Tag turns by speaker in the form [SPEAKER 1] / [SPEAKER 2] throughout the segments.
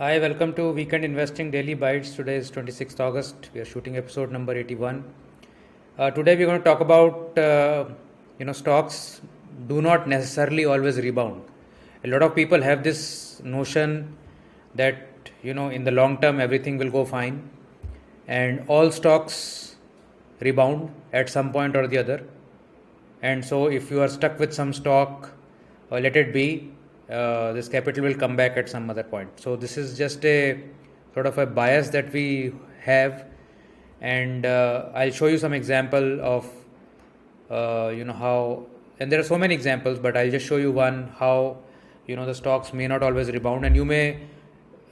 [SPEAKER 1] Hi, welcome to Weekend Investing Daily Bites. Today is 26th August. We are shooting episode number 81. Today we're going to talk about stocks do not necessarily always rebound. A lot of people have this notion that in the long term everything will go fine and all stocks rebound at some point or the other. And so if you are stuck with some stock, let it be. This capital will come back at some other point. So this is just a sort of a bias that we have, and I'll show you some example of how. And there are so many examples, but I'll just show you one how the stocks may not always rebound, and you may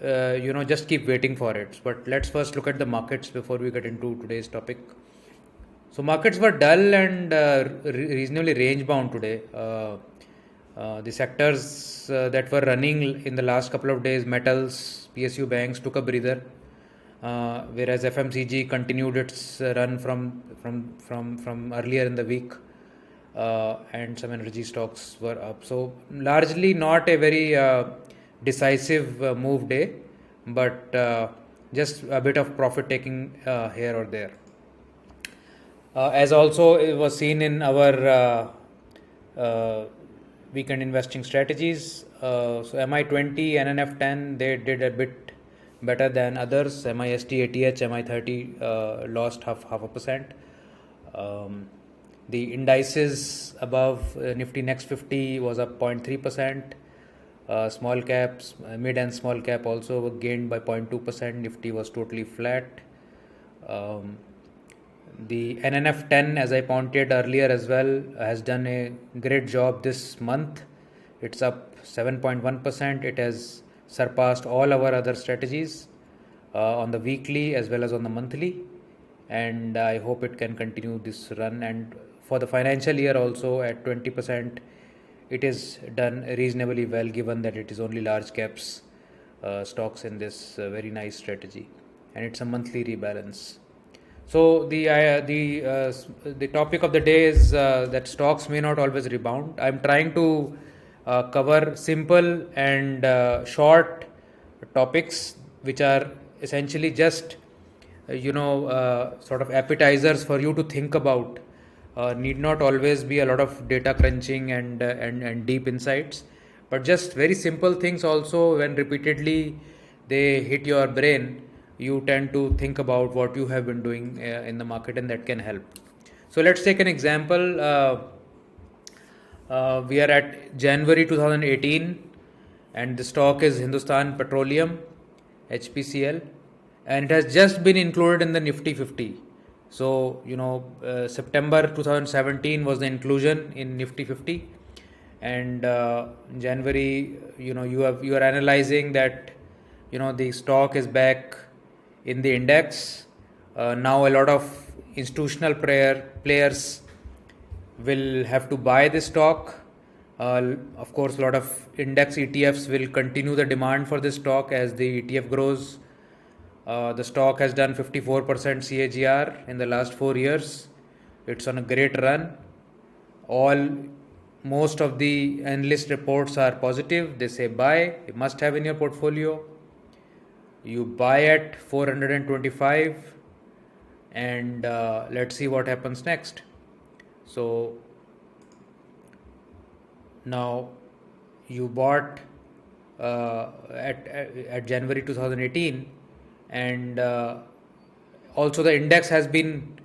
[SPEAKER 1] just keep waiting for it. But let's first look at the markets before we get into today's topic. So markets were dull and reasonably range bound today. The sectors that were running in the last couple of days, metals, PSU banks took a breather, whereas FMCG continued its run from earlier in the week, and some energy stocks were up. So largely not a very decisive move day, but just a bit of profit taking here or there. As also it was seen in our weekend investing strategies. So MI20, NNF10, they did a bit better than others. MIST, ATH, MI30 lost half a percent. The indices above Nifty Next 50 was up 0.3%. Small caps, mid and small cap also gained by 0.2%. Nifty was totally flat. The NNF10, as I pointed earlier as well, has done a great job this month. It's up 7.1%. It has surpassed all our other strategies on the weekly as well as on the monthly. And I hope it can continue this run. And for the financial year also at 20%, it is done reasonably well given that it is only large caps stocks in this very nice strategy. And it's a monthly rebalance. So the topic of the day is that stocks may not always rebound. I'm trying to cover simple and short topics which are essentially just sort of appetizers for you to think about. Need not always be a lot of data crunching and deep insights, but just very simple things also. When repeatedly they hit your brain, you tend to think about what you have been doing in the market, and that can help. So let's take an example. We are at January 2018 and the stock is Hindustan Petroleum, HPCL, and it has just been included in the Nifty 50. So September 2017 was the inclusion in Nifty 50, and January, you are analyzing that the stock is back in the index. Now a lot of institutional players will have to buy this stock. Of course, a lot of index ETFs will continue the demand for this stock as the ETF grows. The stock has done 54% CAGR in the last 4 years. It's on a great run. Most of the analyst reports are positive. They say buy, you must have in your portfolio. You buy at 425, and let's see what happens next. So now you bought at January 2018, and also the index has been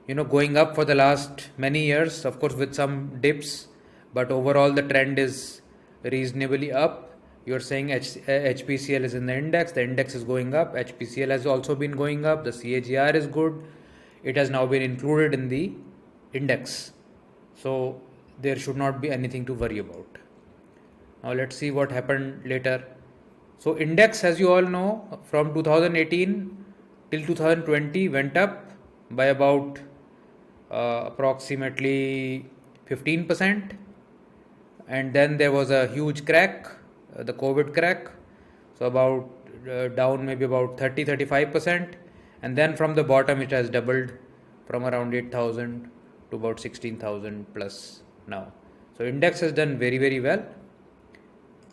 [SPEAKER 1] going up for the last many years, of course with some dips, but overall the trend is reasonably up. You're saying HPCL is in the index is going up, HPCL has also been going up, the CAGR is good, it has now been included in the index, so there should not be anything to worry about. Now let's see what happened later. So index, as you all know, from 2018 till 2020 went up by about approximately 15%, and then there was a huge crack, the COVID crack, so about down maybe about 30-35%, and then from the bottom it has doubled from around 8,000 to about 16,000 plus now. So index has done very well.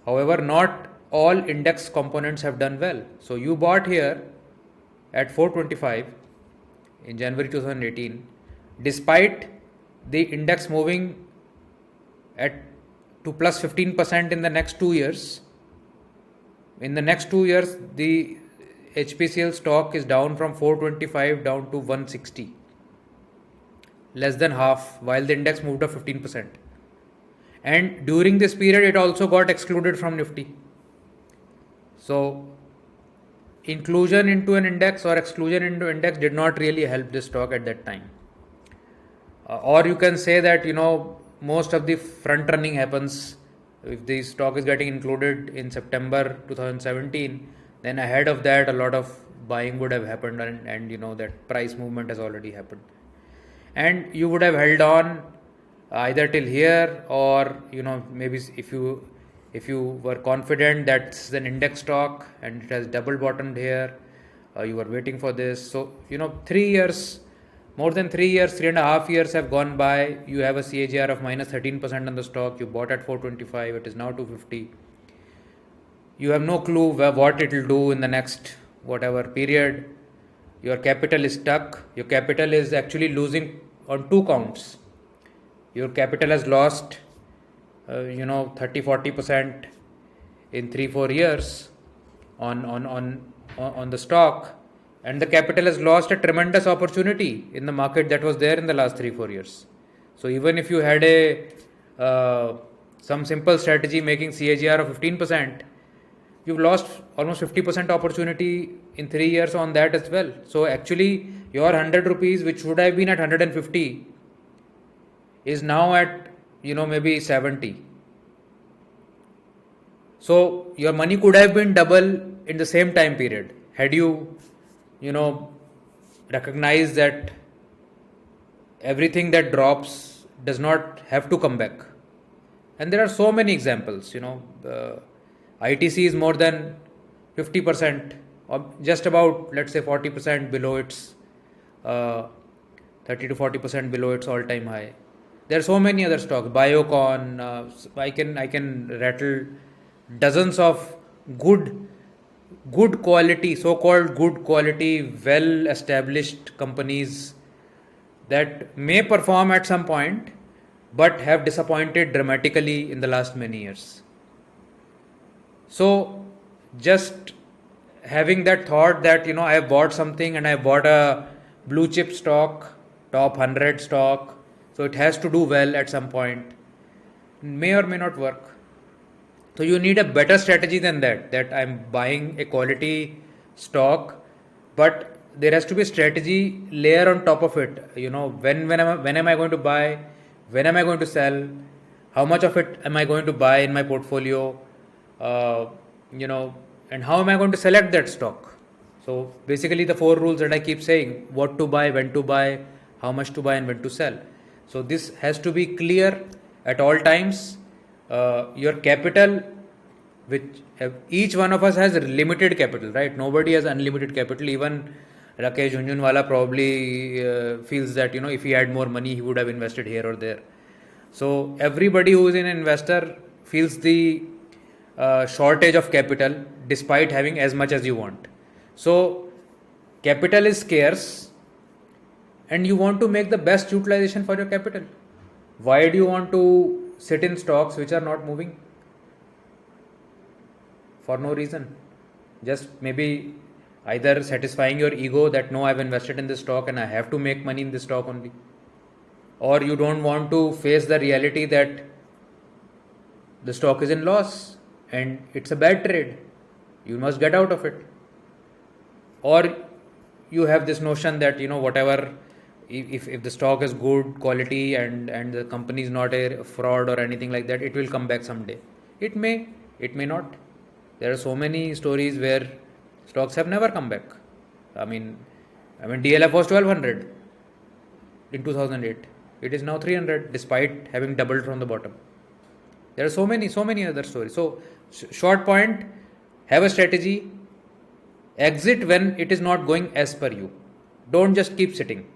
[SPEAKER 1] However, not all index components have done well. So you bought here at 425 in January 2018, despite the index moving at to plus 15% in the next 2 years. In the next 2 years, the HPCL stock is down from 425 down to 160, less than half, while the index moved up 15%. And during this period, it also got excluded from Nifty. So inclusion into an index or exclusion into index did not really help this stock at that time. Or you can say that, most of the front running happens if the stock is getting included in September 2017, then ahead of that a lot of buying would have happened, and that price movement has already happened, and you would have held on either till here, or maybe if you were confident that's an index stock and it has double bottomed here, you were waiting for this. So 3 years, more than 3 years, 3.5 years have gone by. You have a CAGR of minus 13% on the stock. You bought at 425, it is now 250. You have no clue what it will do in the next whatever period. Your capital is stuck. Your capital is actually losing on two counts. Your capital has lost 30-40% in 3-4 years on the stock, and the capital has lost a tremendous opportunity in the market that was there in the last 3-4 years. So even if you had some simple strategy making CAGR of 15%, you've lost almost 50% opportunity in 3 years on that as well. So actually your 100 rupees, which would have been at 150, is now at maybe 70. So your money could have been double in the same time period had you recognize that everything that drops does not have to come back. And there are so many examples. ITC is more than 50%, or just about, let's say, 40% below its 30 to 40% below its all-time high. There are so many other stocks. Biocon, I can rattle dozens of good quality, so-called good quality, well-established companies that may perform at some point, but have disappointed dramatically in the last many years. So just having that thought that I have bought something and I bought a blue chip stock, top 100 stock, so it has to do well at some point, may or may not work. So you need a better strategy than that I'm buying a quality stock, but there has to be a strategy layer on top of it. When am I going to buy, when am I going to sell, how much of it am I going to buy in my portfolio, and how am I going to select that stock. So basically the 4 rules that I keep saying: what to buy, when to buy, how much to buy, and when to sell. So this has to be clear at all times. Your capital, which each one of us has limited capital, right? Nobody has unlimited capital. Even Rakesh Jhunjhunwala probably feels that if he had more money, he would have invested here or there. So everybody who is an investor feels the shortage of capital despite having as much as you want. So capital is scarce and you want to make the best utilization for your capital. Why do you want to sit in stocks which are not moving? For no reason. Just maybe either satisfying your ego that no, I've invested in this stock and I have to make money in this stock only. Or you don't want to face the reality that the stock is in loss and it's a bad trade. You must get out of it. Or you have this notion that whatever, if the stock is good quality and the company is not a fraud or anything like that, it will come back someday. It may not. There are so many stories where stocks have never come back. I mean DLF was 1200 in 2008. It is now 300 despite having doubled from the bottom. There are so many other stories. So short point, have a strategy, exit when it is not going as per you. Don't just keep sitting.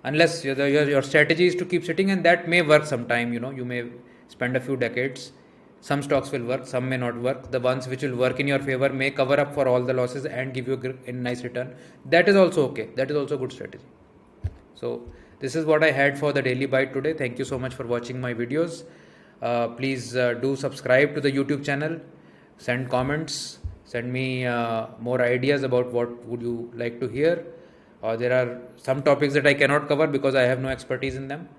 [SPEAKER 1] Unless your strategy is to keep sitting, and that may work sometime. You may spend a few decades Some stocks will work, some may not work. The ones which will work in your favor may cover up for all the losses and give you a nice return. That is also okay. That is also a good strategy. So this is what I had for the daily bite today. Thank you so much for watching my videos. Please do subscribe to the YouTube channel. Send comments. Send me more ideas about what would you like to hear. There are some topics that I cannot cover because I have no expertise in them.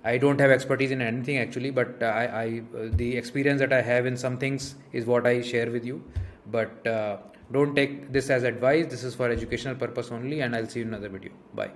[SPEAKER 1] I don't have expertise in anything actually, but the experience that I have in some things is what I share with you. But don't take this as advice. This is for educational purpose only, and I'll see you in another video. Bye.